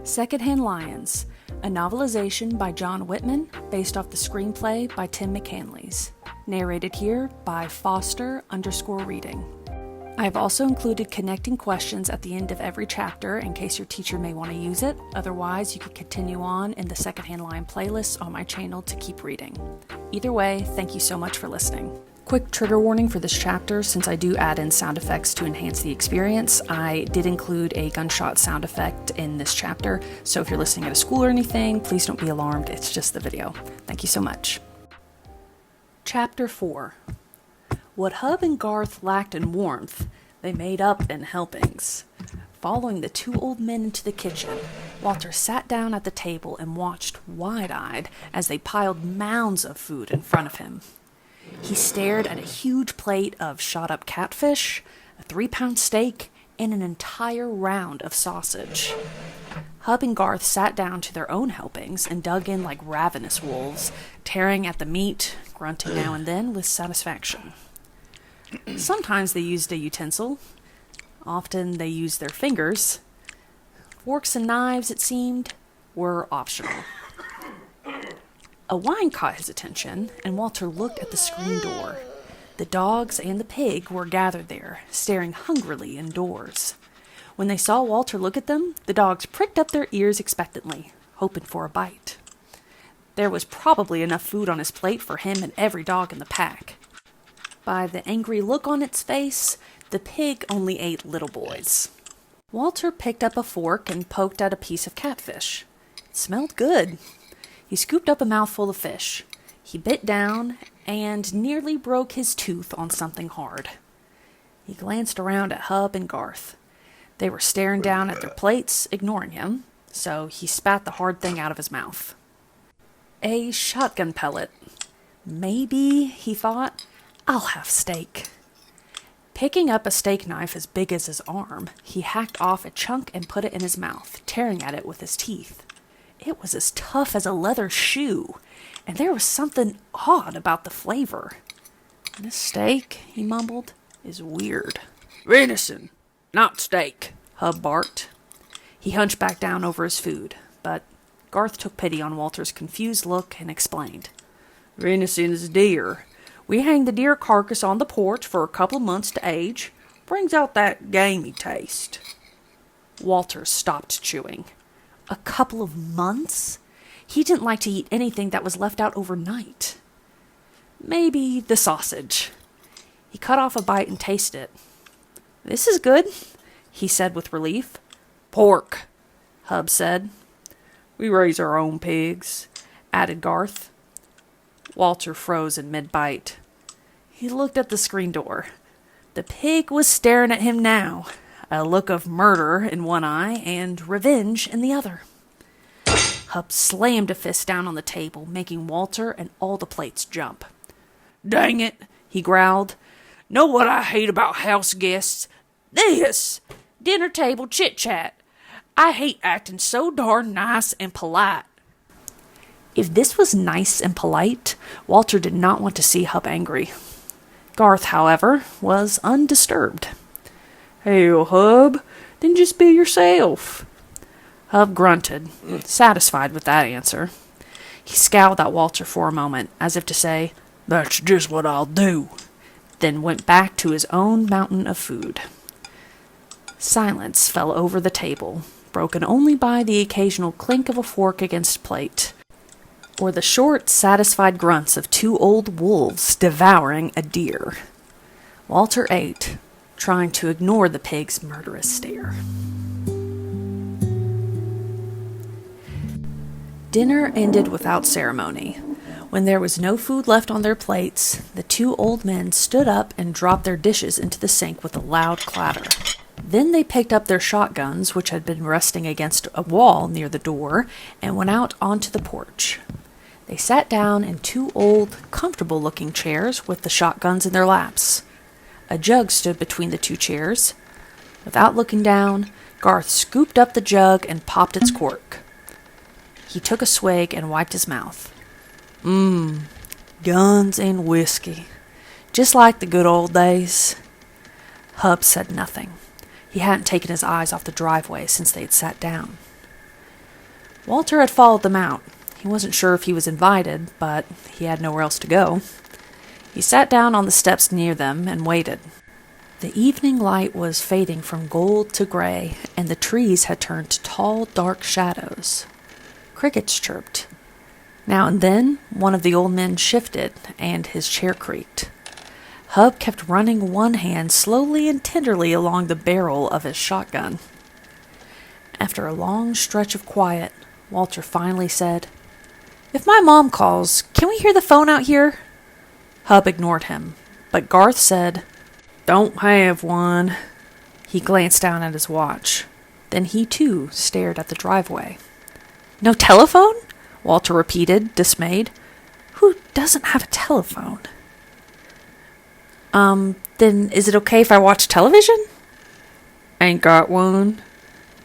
Secondhand Lions, a novelization by John Whitman based off the screenplay by Tim McCanlies. Narrated here by Foster_reading. I have also included connecting questions at the end of every chapter in case your teacher may want to use it. Otherwise, you can continue on in the Secondhand Lion playlist on my channel to keep reading. Either way, thank you so much for listening. Quick trigger warning for this chapter, since I do add in sound effects to enhance the experience. I did include a gunshot sound effect in this chapter, so if you're listening at a school or anything, please don't be alarmed, it's just the video. Thank you so much. Chapter 4. What Hub and Garth lacked in warmth, they made up in helpings. Following the two old men into the kitchen, Walter sat down at the table and watched wide-eyed as they piled mounds of food in front of him. He stared at a huge plate of shot-up catfish, a 3-pound steak, and an entire round of sausage. Hub and Garth sat down to their own helpings and dug in like ravenous wolves, tearing at the meat, grunting now and then with satisfaction. Sometimes they used a utensil. Often they used their fingers. Forks and knives, it seemed, were optional. A whine caught his attention, and Walter looked at the screen door. The dogs and the pig were gathered there, staring hungrily indoors. When they saw Walter look at them, the dogs pricked up their ears expectantly, hoping for a bite. There was probably enough food on his plate for him and every dog in the pack. By the angry look on its face, the pig only ate little boys. Walter picked up a fork and poked at a piece of catfish. It smelled good. He scooped up a mouthful of fish. He bit down and nearly broke his tooth on something hard. He glanced around at Hub and Garth. They were staring down at their plates, ignoring him, so he spat the hard thing out of his mouth. A shotgun pellet. Maybe, he thought, I'll have steak. Picking up a steak knife as big as his arm, he hacked off a chunk and put it in his mouth, tearing at it with his teeth. It was as tough as a leather shoe, and there was something odd about the flavor. This steak, he mumbled, is weird. Venison, not steak, Hub barked. He hunched back down over his food, but Garth took pity on Walter's confused look and explained. Venison is deer. We hang the deer carcass on the porch for a couple of months to age. Brings out that gamey taste. Walter stopped chewing. A couple of months? He didn't like to eat anything that was left out overnight. Maybe the sausage. He cut off a bite and tasted it. This is good, he said with relief. Pork, Hub said. We raise our own pigs, added Garth. Walter froze in mid-bite. He looked at the screen door. The pig was staring at him now, a look of murder in one eye and revenge in the other. Hub slammed a fist down on the table, making Walter and all the plates jump. Dang it, he growled. Know what I hate about house guests? This! Dinner table chit-chat. I hate acting so darn nice and polite. If this was nice and polite, Walter did not want to see Hub angry. Garth, however, was undisturbed. Hell, Hub, then just be yourself. Hub grunted, satisfied with that answer. He scowled at Walter for a moment, as if to say, That's just what I'll do, then went back to his own mountain of food. Silence fell over the table, broken only by the occasional clink of a fork against plate, or the short, satisfied grunts of two old wolves devouring a deer. Walter ate, trying to ignore the pig's murderous stare. Dinner ended without ceremony. When there was no food left on their plates, the two old men stood up and dropped their dishes into the sink with a loud clatter. Then they picked up their shotguns, which had been resting against a wall near the door, and went out onto the porch. They sat down in two old, comfortable-looking chairs with the shotguns in their laps. A jug stood between the two chairs. Without looking down, Garth scooped up the jug and popped its cork. He took a swig and wiped his mouth. Guns and whiskey. Just like the good old days. Hub said nothing. He hadn't taken his eyes off the driveway since they had sat down. Walter had followed them out. He wasn't sure if he was invited, but he had nowhere else to go. He sat down on the steps near them and waited. The evening light was fading from gold to gray, and the trees had turned to tall, dark shadows. Crickets chirped. Now and then, one of the old men shifted, and his chair creaked. Hub kept running one hand slowly and tenderly along the barrel of his shotgun. After a long stretch of quiet, Walter finally said, "If my mom calls, can we hear the phone out here?" Hub ignored him, but Garth said, "Don't have one." He glanced down at his watch. Then he, too, stared at the driveway. "No telephone?" Walter repeated, dismayed. "Who doesn't have a telephone?" Then is it okay if I watch television?" "Ain't got one,"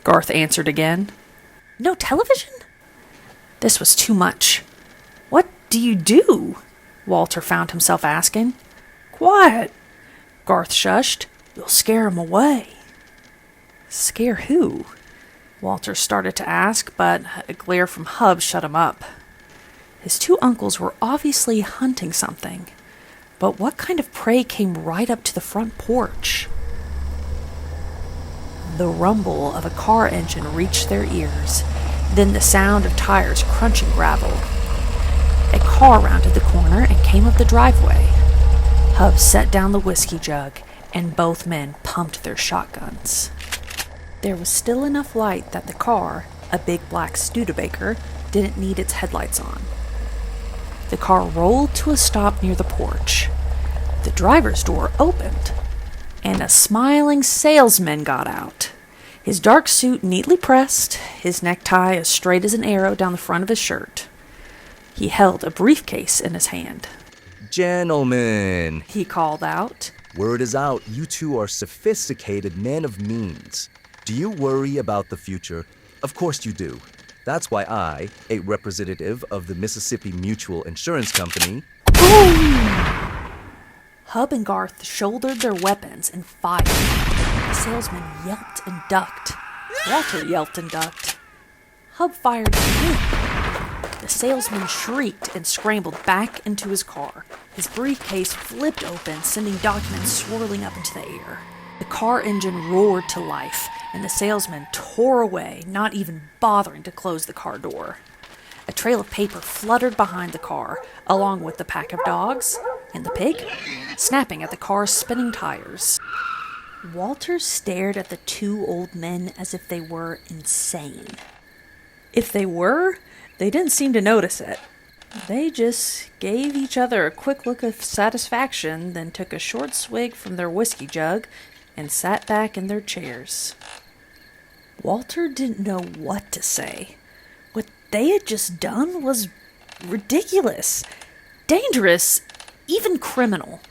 Garth answered again. "No television?" This was too much. "What do you do?" Walter found himself asking. "Quiet," Garth shushed. "You'll scare 'em away." Scare who? Walter started to ask, but a glare from Hub shut him up. His two uncles were obviously hunting something, but what kind of prey came right up to the front porch? The rumble of a car engine reached their ears, then the sound of tires crunching gravel. A car rounded the corner and came up the driveway. Hub set down the whiskey jug, and both men pumped their shotguns. There was still enough light that the car, a big black Studebaker, didn't need its headlights on. The car rolled to a stop near the porch. The driver's door opened, and a smiling salesman got out. His dark suit neatly pressed, his necktie as straight as an arrow down the front of his shirt. He held a briefcase in his hand. "Gentlemen," he called out. "Word is out, you two are sophisticated men of means. Do you worry about the future? Of course you do. That's why I, a representative of the Mississippi Mutual Insurance Company..." Boom! Hub and Garth shouldered their weapons and fired. The salesman yelped and ducked. Walter yelped and ducked. Hub fired again. The salesman shrieked and scrambled back into his car. His briefcase flipped open, sending documents swirling up into the air. The car engine roared to life, and the salesman tore away, not even bothering to close the car door. A trail of paper fluttered behind the car, along with the pack of dogs and the pig, snapping at the car's spinning tires. Walter stared at the two old men as if they were insane. If they were, they didn't seem to notice it. They just gave each other a quick look of satisfaction, then took a short swig from their whiskey jug and sat back in their chairs. Walter didn't know what to say. What they had just done was ridiculous, dangerous, even criminal.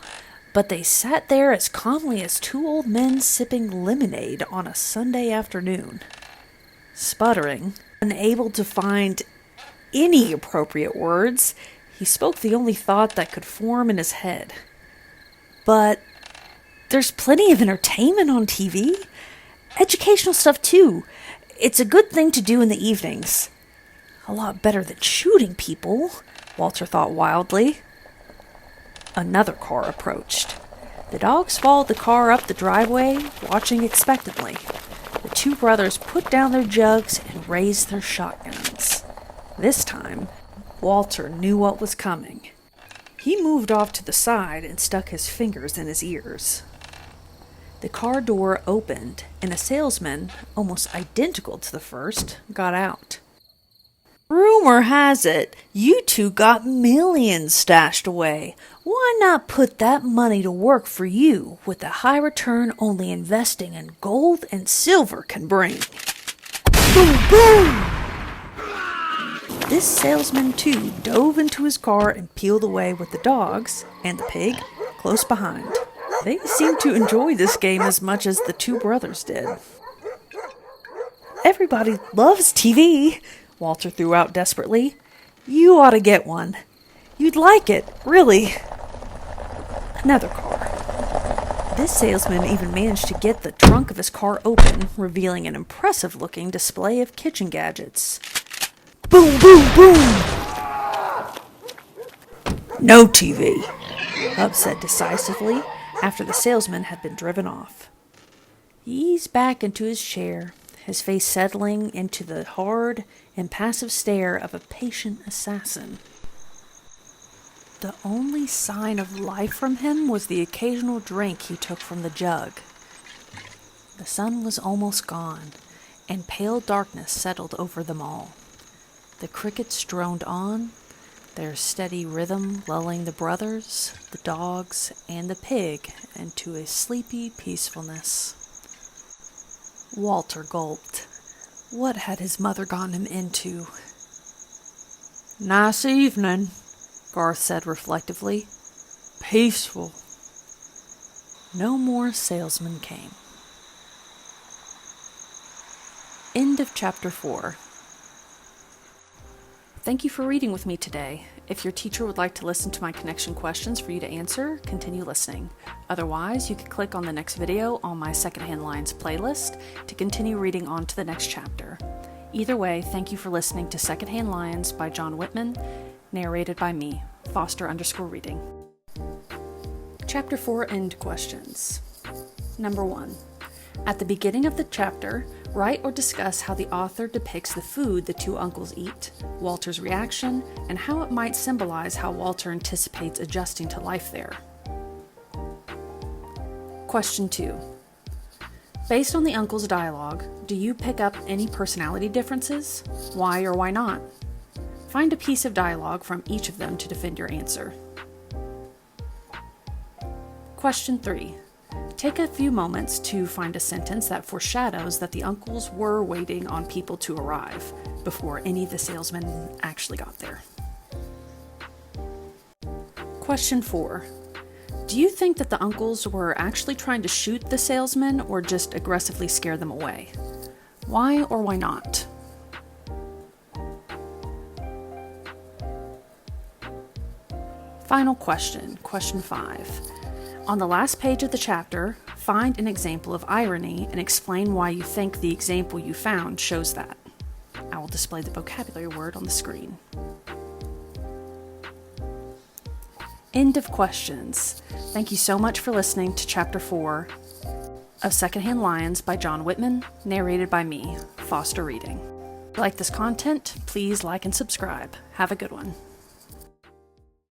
But they sat there as calmly as two old men sipping lemonade on a Sunday afternoon. Sputtering, unable to find any appropriate words, he spoke the only thought that could form in his head. "But there's plenty of entertainment on TV. Educational stuff, too. It's a good thing to do in the evenings. A lot better than shooting people," Walter thought wildly. Another car approached. The dogs followed the car up the driveway, watching expectantly. The two brothers put down their jugs and raised their shotguns. This time, Walter knew what was coming. He moved off to the side and stuck his fingers in his ears. The car door opened, and a salesman, almost identical to the first, got out. "Rumor has it, you two got millions stashed away. Why not put that money to work for you with the high return only investing in gold and silver can bring?" Boom, boom! This salesman, too, dove into his car and peeled away with the dogs and the pig close behind. They seemed to enjoy this game as much as the two brothers did. "Everybody loves TV," Walter threw out desperately. "You ought to get one. You'd like it, really." Another car. This salesman even managed to get the trunk of his car open, revealing an impressive-looking display of kitchen gadgets. Boom, boom, boom! No TV, Hub said decisively after the salesman had been driven off. He eased back into his chair, his face settling into the hard, impassive stare of a patient assassin. The only sign of life from him was the occasional drink he took from the jug. The sun was almost gone, and pale darkness settled over them all. The crickets droned on, their steady rhythm lulling the brothers, the dogs, and the pig into a sleepy peacefulness. Walter gulped. What had his mother gotten him into? Nice evening, Garth said reflectively. Peaceful. No more salesmen came. End of chapter 4. Thank you for reading with me today. If your teacher would like to listen to my connection questions for you to answer, continue listening. Otherwise, you can click on the next video on my Secondhand Lions playlist to continue reading on to the next chapter. Either way, thank you for listening to Secondhand Lions by John Whitman, narrated by me, Foster_reading. Chapter 4 End Questions. Number 1. At the beginning of the chapter, write or discuss how the author depicts the food the two uncles eat, Walter's reaction, and how it might symbolize how Walter anticipates adjusting to life there. Question 2. Based on the uncles' dialogue, do you pick up any personality differences? Why or why not? Find a piece of dialogue from each of them to defend your answer. Question 3. Take a few moments to find a sentence that foreshadows that the uncles were waiting on people to arrive before any of the salesmen actually got there. Question 4. Do you think that the uncles were actually trying to shoot the salesmen or just aggressively scare them away? Why or why not? Final question, question 5. On the last page of the chapter, find an example of irony and explain why you think the example you found shows that. I will display the vocabulary word on the screen. End of questions. Thank you so much for listening to Chapter 4 of Secondhand Lions by John Whitman, narrated by me, Foster Reading. If you like this content, please like and subscribe. Have a good one.